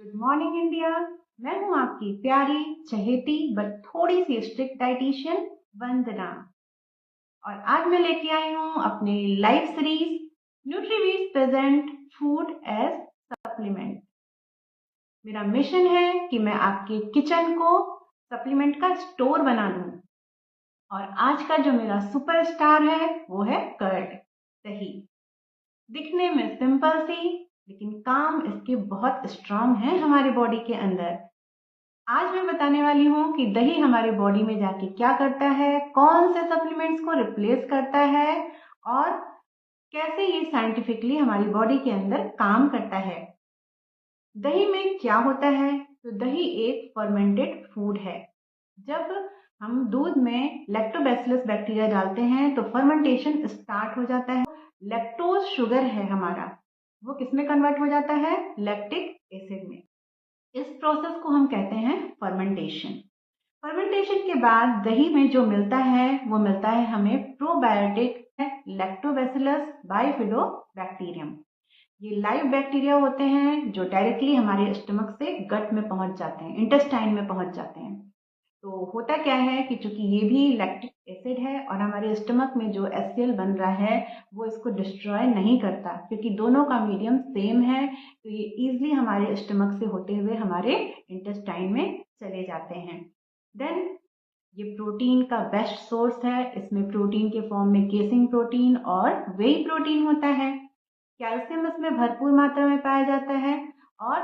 Good morning India. मैं हूं आपकी प्यारी चहेती बट थोड़ी सी स्ट्रिक्ट डाइटिशियन वंदना। और आज मैं लेके आई हूं अपने लाइव सीरीज न्यूट्रीवीज प्रेजेंट फूड एज सप्लीमेंट। मेरा मिशन है कि मैं आपके किचन को सप्लीमेंट का स्टोर बना दूं। और आज का जो मेरा सुपरस्टार है वो है कर्ड, दही। दिखने में सिंपल सी लेकिन काम इसके बहुत स्ट्रांग है हमारे बॉडी के अंदर। आज मैं बताने वाली हूँ कि दही हमारे बॉडी में जाके क्या करता है, कौन से सप्लीमेंट्स को रिप्लेस करता है और कैसे ये साइंटिफिकली हमारी बॉडी के अंदर काम करता है। दही में क्या होता है? तो दही एक फर्मेंटेड फूड है। जब हम दूध में लैक्टोबैसिलस बैक्टीरिया डालते हैं तो फर्मेंटेशन स्टार्ट हो जाता है। लैक्टोज शुगर है हमारा, वो किसमें कन्वर्ट हो जाता है? लैक्टिक एसिड में। इस प्रोसेस को हम कहते हैं फर्मेंटेशन। फर्मेंटेशन के बाद दही में जो मिलता है वो मिलता है हमें प्रोबायोटिक लैक्टोबैसिलस बाइफिडोबैक्टीरियम। ये लाइव बैक्टीरिया होते हैं जो डायरेक्टली हमारे स्टमक से गट में पहुंच जाते हैं, इंटेस्टाइन में पहुंच जाते हैं। तो होता क्या है कि चूंकि ये भी लैक्टिक एसिड है और हमारे स्टमक में जो HCl बन रहा है वो इसको डिस्ट्रॉय नहीं करता, क्योंकि दोनों का मीडियम सेम है। तो ये इजीली हमारे स्टमक से होते हुए हमारे इंटेस्टाइन में चले जाते हैं। देन ये प्रोटीन का बेस्ट सोर्स है। इसमें प्रोटीन के फॉर्म में केसिन प्रोटीन और वेई प्रोटीन होता है। कैल्शियम इसमें भरपूर मात्रा में पाया जाता है और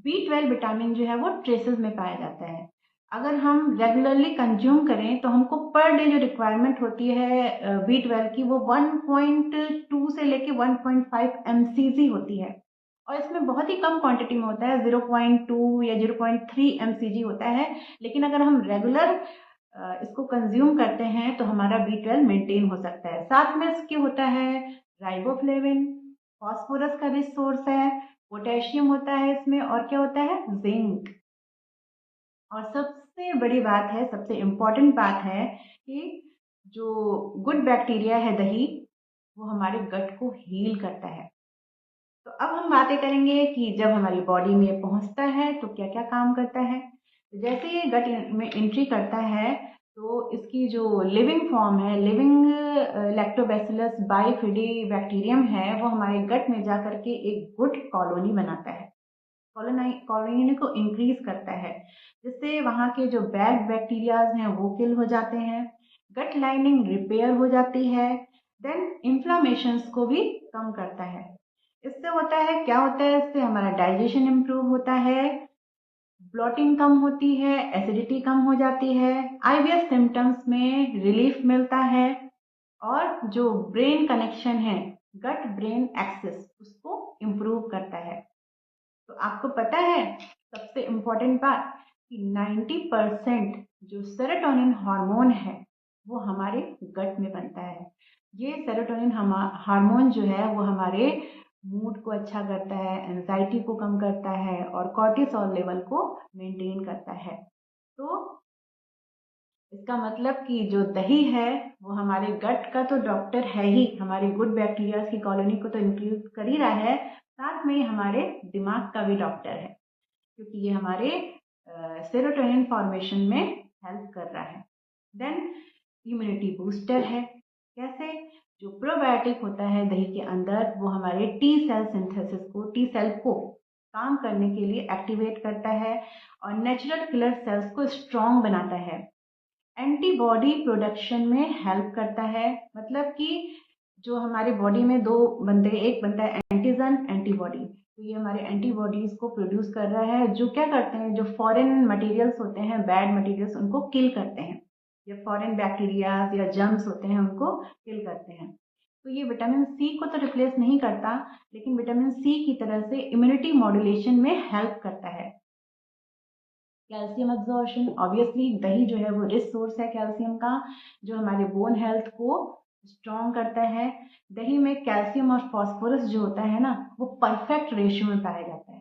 B12 विटामिन जो है वो ट्रेसेस में पाया जाता है। अगर हम रेगुलरली कंज्यूम करें तो हमको पर डे जो रिक्वायरमेंट होती है B12 की वो 1.2 से लेके 1.5 mcg होती है। और इसमें बहुत ही कम क्वांटिटी में होता है, 0.2 या 0.3 mcg होता है। लेकिन अगर हम रेगुलर इसको कंज्यूम करते हैं तो हमारा B12 मेंटेन हो सकता है। साथ में इसके होता है राइबोफ्लेविन, फॉस्फोरस का रिच सोर्स है, पोटेशियम होता है इसमें, और क्या होता है? जिंक। और सबसे बड़ी बात है, सबसे इम्पोर्टेंट बात है कि जो गुड बैक्टीरिया है दही, वो हमारे गट को हील करता है। तो अब हम बातें करेंगे कि जब हमारी बॉडी में पहुंचता है तो क्या क्या काम करता है। तो जैसे ये गट में एंट्री करता है तो इसकी जो लिविंग फॉर्म है, लिविंग लैक्टोबैसिलस बाइफिडी बैक्टीरियम है, वो हमारे गट में जाकर के एक गुड कॉलोनी बनाता है, कॉलोनी को इंक्रीज करता है, जिससे वहाँ के जो बैड बैक्टीरियाज हैं वो किल हो जाते हैं। गट लाइनिंग रिपेयर हो जाती है। देन इन्फ्लामेशंस को भी कम करता है। इससे होता है क्या होता है? इससे हमारा डाइजेशन इम्प्रूव होता है, ब्लॉटिंग कम होती है, एसिडिटी कम हो जाती है, IBS सिम्टम्स में रिलीफ मिलता है और जो ब्रेन कनेक्शन है, गट ब्रेन एक्सेस, उसको इम्प्रूव करता है। तो आपको पता है सबसे इम्पोर्टेंट बात कि 90% जो सेरोटोनिन हार्मोन है वो हमारे गट में बनता है। ये सेरोटोनिन हार्मोन जो है वो हमारे मूड को अच्छा करता है, एंजाइटी को कम करता है और कॉर्टिसोल लेवल को मेंटेन करता है। तो इसका मतलब कि जो दही है वो हमारे गट का तो डॉक्टर है ही, हमारे गुड बैक्टीरियाज की कॉलोनी को तो इंक्रीज कर ही रहा है, साथ में हमारे दिमाग का भी डॉक्टर है, क्योंकि ये हमारे सेरोटोनिन फॉर्मेशन में हेल्प कर रहा है। देन इम्यूनिटी बूस्टर है। कैसे? जो प्रोबायोटिक होता है दही के अंदर वो हमारे टी सेल सिंथेसिस को, टी सेल को काम करने के लिए एक्टिवेट करता है और नेचुरल किलर सेल्स को स्ट्रॉन्ग बनाता है। एंटीबॉडी प्रोडक्शन में हेल्प करता है। मतलब कि जो हमारे बॉडी में दो बनते हैं, एक बनता है एंटीजन, एंटीबॉडी। तो ये हमारे एंटीबॉडीज को प्रोड्यूस कर रहा है, जो क्या करते हैं, जो फॉरेन मटेरियल्स होते हैं, बैड मटेरियल्स, उनको किल करते हैं। या फॉरेन बैक्टीरियाज या जर्म्स होते हैं उनको किल करते हैं। तो ये विटामिन सी को तो रिप्लेस नहीं करता, लेकिन विटामिन सी की तरह से इम्यूनिटी मॉड्यूलेशन में हेल्प करता है। कैल्शियम एब्जॉर्प्शन, ऑब्वियसली दही जो है वो रिच सोर्स है कैल्शियम का, जो हमारे बोन हेल्थ को स्ट्रॉन्ग करता है। दही में कैल्शियम और फास्फोरस जो होता है ना वो परफेक्ट रेशियो में पाया जाता है।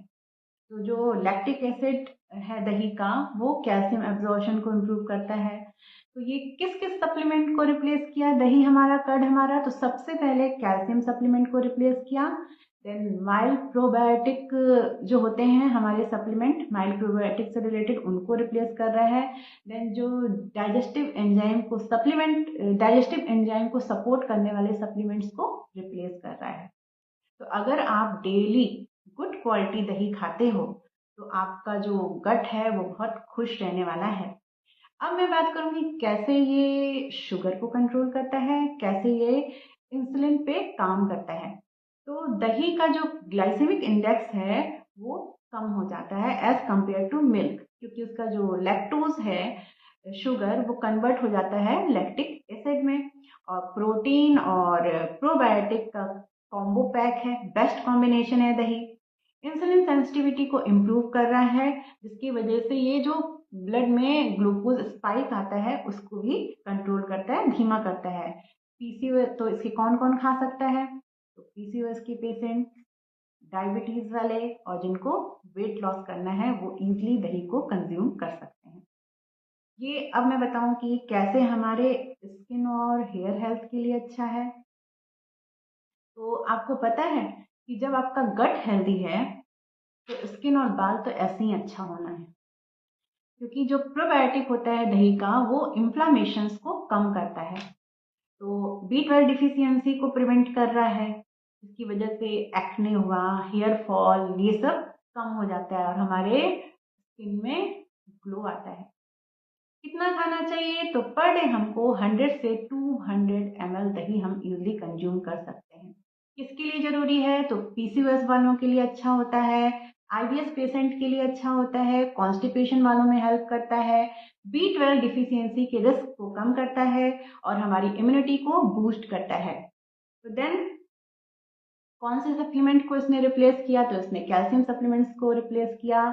तो जो लैक्टिक एसिड है दही का वो कैल्शियम एब्जॉर्प्शन को इम्प्रूव करता है। तो ये किस किस सप्लीमेंट को रिप्लेस किया दही हमारा, कर्ड हमारा? तो सबसे पहले कैल्शियम सप्लीमेंट को रिप्लेस किया। देन माइल्ड प्रोबायोटिक जो होते हैं हमारे सप्लीमेंट, माइल्ड प्रोबायोटिक से रिलेटेड, उनको रिप्लेस कर रहा है। देन जो डाइजेस्टिव एंजाइम को डाइजेस्टिव एंजाइम को सपोर्ट करने वाले सप्लीमेंट्स को रिप्लेस कर रहा है। तो अगर आप डेली गुड क्वालिटी दही खाते हो तो आपका जो गट है वो बहुत खुश रहने वाला है। अब मैं बात करूंगी कैसे ये शुगर को कंट्रोल करता है, कैसे ये इंसुलिन पे काम करता है। तो दही का जो ग्लाइसेमिक इंडेक्स है वो कम हो जाता है एज कंपेयर टू मिल्क, क्योंकि उसका जो लैक्टोज है, शुगर, वो कन्वर्ट हो जाता है लैक्टिक एसिड में। और प्रोटीन और प्रोबायोटिक का कॉम्बो पैक है, बेस्ट कॉम्बिनेशन है दही। इंसुलिन सेंसिटिविटी को इम्प्रूव कर रहा है, जिसकी वजह से ये जो ब्लड में ग्लूकोज स्पाइक आता है उसको भी कंट्रोल करता है, धीमा करता है। पीसीओएस तो इसके कौन कौन खा सकता है? तो पीसीओएस के पेशेंट, डायबिटीज वाले और जिनको वेट लॉस करना है वो इजीली दही को कंज्यूम कर सकते हैं। ये अब मैं बताऊं कि कैसे हमारे स्किन और हेयर हेल्थ के लिए अच्छा है। तो आपको पता है कि जब आपका गट हेल्दी है तो स्किन और बाल तो ऐसे ही अच्छा होना है, क्योंकि जो प्रोबायोटिक होता है दही का वो इन्फ्लामेशंस को कम करता है। तो B12 डिफिशियंसी को प्रिवेंट कर रहा है, जिसकी वजह से एक्ने हुआ, हेयर फॉल, ये सब कम हो जाता है और हमारे स्किन में ग्लो आता है। कितना खाना चाहिए? तो पर डे हमको 100 से 200 ml दही हम इजीली कंज्यूम कर सकते हैं। किसके लिए जरूरी है? तो पीसीओएस वालों के लिए अच्छा होता है, आईबीएस पेशेंट के लिए अच्छा होता है, कॉन्स्टिपेशन वालों में हेल्प करता है, B12 डिफिशियंसी के रिस्क को कम करता है और हमारी इम्यूनिटी को बूस्ट करता है। तो देन कौन से सप्लीमेंट को इसने रिप्लेस किया? तो इसने कैल्शियम सप्लीमेंट्स को रिप्लेस किया,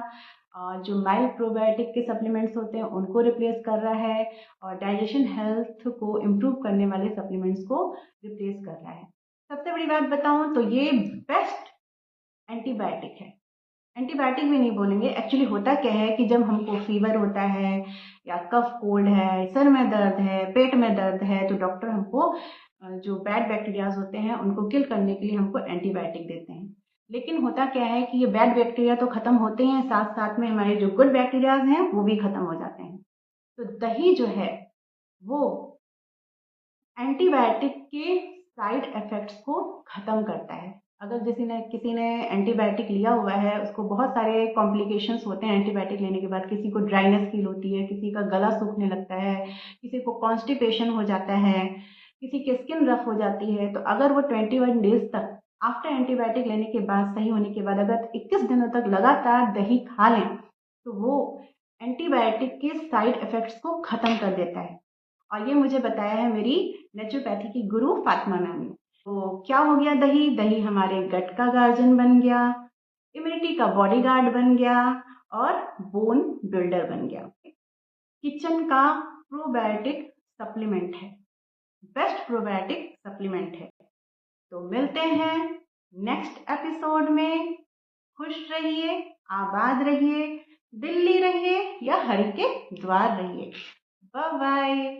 जो माइल्ड प्रोबायोटिक के सप्लीमेंट्स होते हैं उनको रिप्लेस कर रहा है और डाइजेशन हेल्थ को इम्प्रूव करने वाले सप्लीमेंट्स को रिप्लेस कर रहा है। सबसे बड़ी बात बताऊं तो ये बेस्ट एंटीबायोटिक है। एंटीबायोटिक भी नहीं बोलेंगे, एक्चुअली होता क्या है कि जब हमको फीवर होता है या कफ कोल्ड है, सर में दर्द है, पेट में दर्द है, तो डॉक्टर हमको जो बैड बैक्टीरियाज होते हैं उनको किल करने के लिए हमको एंटीबायोटिक देते हैं। लेकिन होता क्या है कि ये बैड बैक्टीरिया तो खत्म होते हैं, साथ साथ में हमारे जो गुड बैक्टीरियाज हैं वो भी खत्म हो जाते हैं। तो दही जो है वो एंटीबायोटिक के साइड इफेक्ट्स को खत्म करता है। अगर किसी ने एंटीबायोटिक लिया हुआ है, उसको बहुत सारे कॉम्प्लिकेशंस होते हैं एंटीबायोटिक लेने के बाद। किसी को ड्राइनेस फील होती है, किसी का गला सूखने लगता है, किसी को कॉन्स्टिपेशन हो जाता है, किसी की स्किन रफ हो जाती है। तो अगर वो 21 डेज तक आफ्टर एंटीबायोटिक लेने के बाद, सही होने के बाद, अगर 21 दिनों तक लगातार दही खा लें तो वो एंटीबायोटिक के साइड इफेक्ट्स को खत्म कर देता है। और ये मुझे बताया है मेरी नेचुरोपैथी की गुरु फातिमा मैम ने। तो क्या हो गया? दही दही हमारे गट का गार्जियन बन गया, इम्यूनिटी का बॉडीगार्ड बन गया और बोन बिल्डर बन गया। किचन का प्रोबायोटिक सप्लीमेंट है, बेस्ट प्रोबायोटिक सप्लीमेंट है। तो मिलते हैं नेक्स्ट एपिसोड में। खुश रहिए, आबाद रहिए, दिल्ली रहिए या हरि के द्वार रहिए। Bye bye.